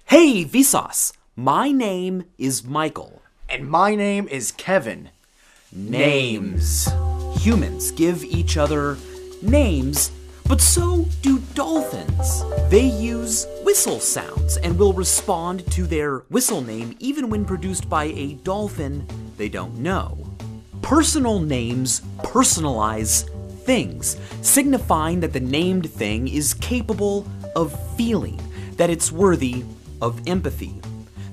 Hey, Vsauce! My name is Michael. And my name is Kevin. Names. Humans give each other names, but so do dolphins. They use whistle sounds and will respond to their whistle name even when produced by a dolphin they don't know. Personal names personalize things, signifying that the named thing is capable of feeling, that it's worthy of empathy.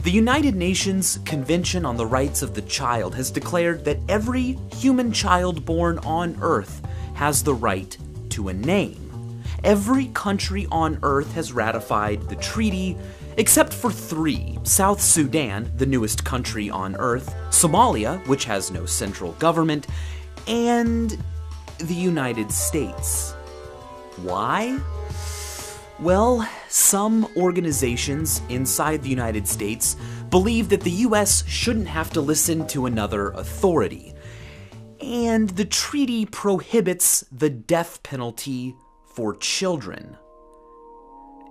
The United Nations Convention on the Rights of the Child has declared that every human child born on Earth has the right to a name. Every country on Earth has ratified the treaty, except for 3: South Sudan, the newest country on Earth, Somalia, which has no central government, and the United States. Why? Well, some organizations inside the United States believe that the US shouldn't have to listen to another authority, and the treaty prohibits the death penalty for children.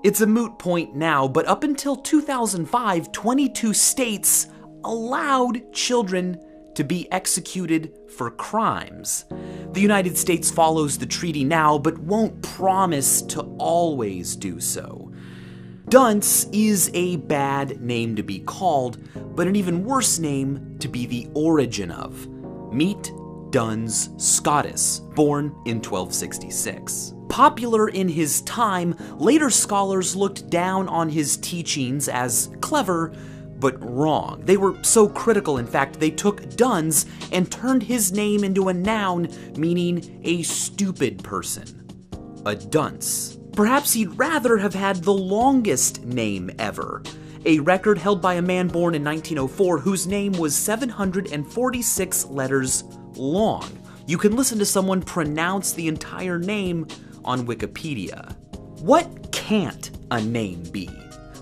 It's a moot point now, but up until 2005, 22 states allowed children to be executed for crimes. The United States follows the treaty now, but won't promise to always do so. Dunce is a bad name to be called, but an even worse name to be the origin of. Meet Duns Scotus, born in 1266. Popular in his time, later scholars looked down on his teachings as clever, but wrong. They were so critical, in fact, they took Duns and turned his name into a noun meaning a stupid person. A dunce. Perhaps he'd rather have had the longest name ever, a record held by a man born in 1904 whose name was 746 letters long. You can listen to someone pronounce the entire name on Wikipedia. What can't a name be?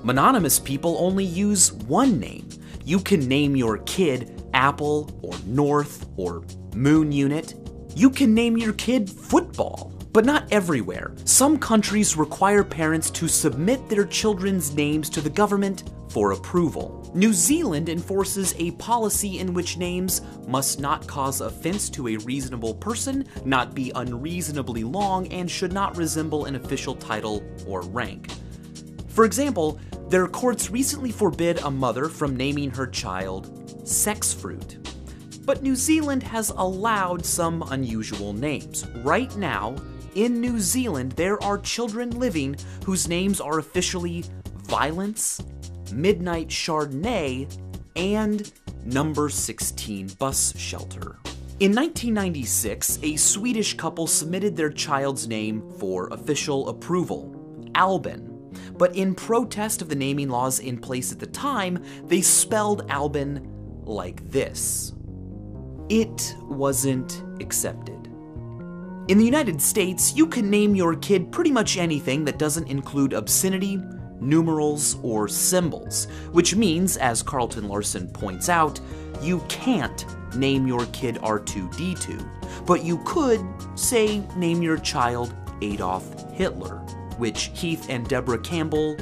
Mononymous people only use one name. You can name your kid Apple or North or Moon Unit. You can name your kid Football, but not everywhere. Some countries require parents to submit their children's names to the government for approval. New Zealand enforces a policy in which names must not cause offense to a reasonable person, not be unreasonably long, and should not resemble an official title or rank. For example, their courts recently forbid a mother from naming her child Sex Fruit. But New Zealand has allowed some unusual names. Right now, in New Zealand, there are children living whose names are officially Violence, Midnight Chardonnay, and Number 16 Bus Shelter. In 1996, a Swedish couple submitted their child's name for official approval, Albin. But in protest of the naming laws in place at the time, they spelled Albin like this. It wasn't accepted. In the United States, you can name your kid pretty much anything that doesn't include obscenity, numerals, or symbols, which means, as Carlton Larson points out, you can't name your kid R2-D2, but you could, say, name your child Adolf Hitler, which Heath and Deborah Campbell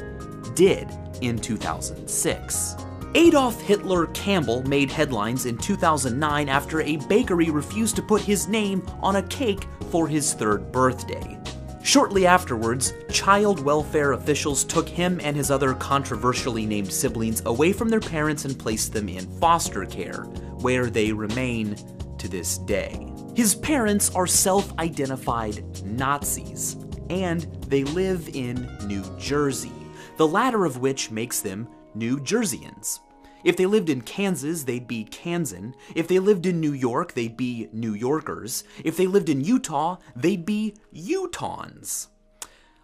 did in 2006. Adolf Hitler Campbell made headlines in 2009 after a bakery refused to put his name on a cake for his 3rd birthday. Shortly afterwards, child welfare officials took him and his other controversially named siblings away from their parents and placed them in foster care, where they remain to this day. His parents are self-identified Nazis, and they live in New Jersey, the latter of which makes them New Jerseyans. If they lived in Kansas, they'd be Kansan. If they lived in New York, they'd be New Yorkers. If they lived in Utah, they'd be Utahns.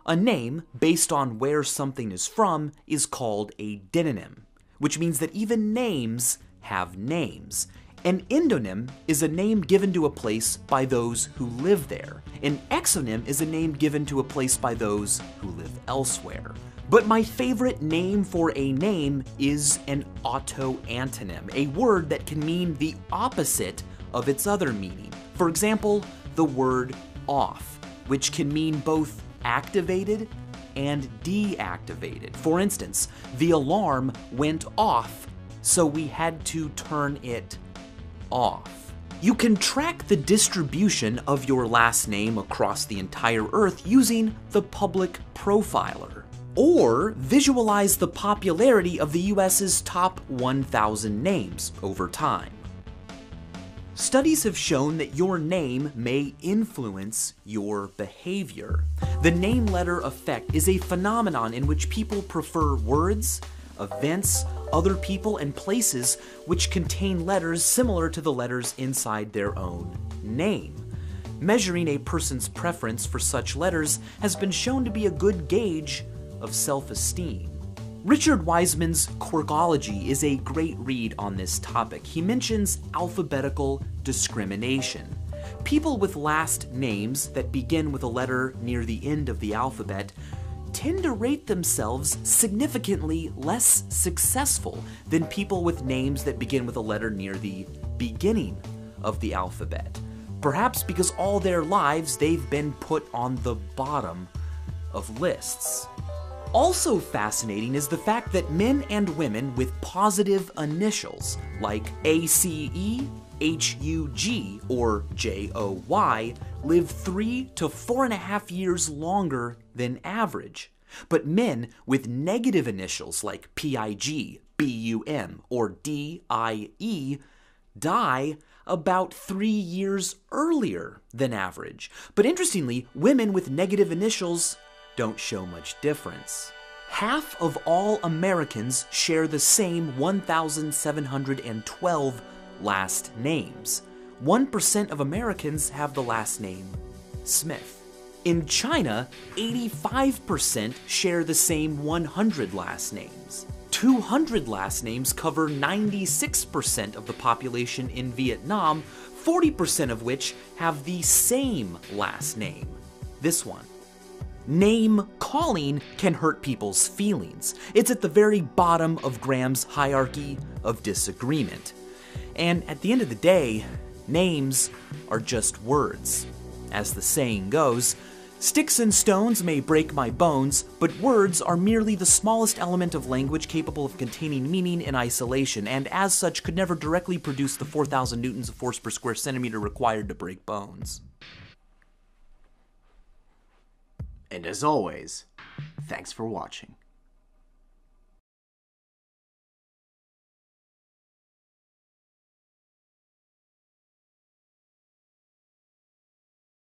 A name based on where something is from is called a demonym, which means that even names have names. An endonym is a name given to a place by those who live there. An exonym is a name given to a place by those who live elsewhere. But my favorite name for a name is an autoantonym, a word that can mean the opposite of its other meaning. For example, the word off, which can mean both activated and deactivated. For instance, the alarm went off, so we had to turn it off. You can track the distribution of your last name across the entire Earth using the public profiler, or visualize the popularity of the US's top 1,000 names over time. Studies have shown that your name may influence your behavior. The name letter effect is a phenomenon in which people prefer words, events, other people, and places which contain letters similar to the letters inside their own name. Measuring a person's preference for such letters has been shown to be a good gauge of self-esteem. Richard Wiseman's Quirkology is a great read on this topic. He mentions alphabetical discrimination. People with last names that begin with a letter near the end of the alphabet tend to rate themselves significantly less successful than people with names that begin with a letter near the beginning of the alphabet. Perhaps because all their lives they've been put on the bottom of lists. Also fascinating is the fact that men and women with positive initials like ACE, HUG, or JOY live 3 to 4.5 years longer than average. But men with negative initials like PIG, BUM, or DIE die about 3 years earlier than average. But interestingly, women with negative initials don't show much difference. Half of all Americans share the same 1,712 last names. 1% of Americans have the last name Smith. In China, 85% share the same 100 last names. 200 last names cover 96% of the population in Vietnam, 40% of which have the same last name, this one. Name calling can hurt people's feelings. It's at the very bottom of Graham's hierarchy of disagreement. And at the end of the day, names are just words. As the saying goes, sticks and stones may break my bones, but words are merely the smallest element of language capable of containing meaning in isolation, and as such could never directly produce the 4,000 newtons of force per square centimeter required to break bones. And as always, thanks for watching.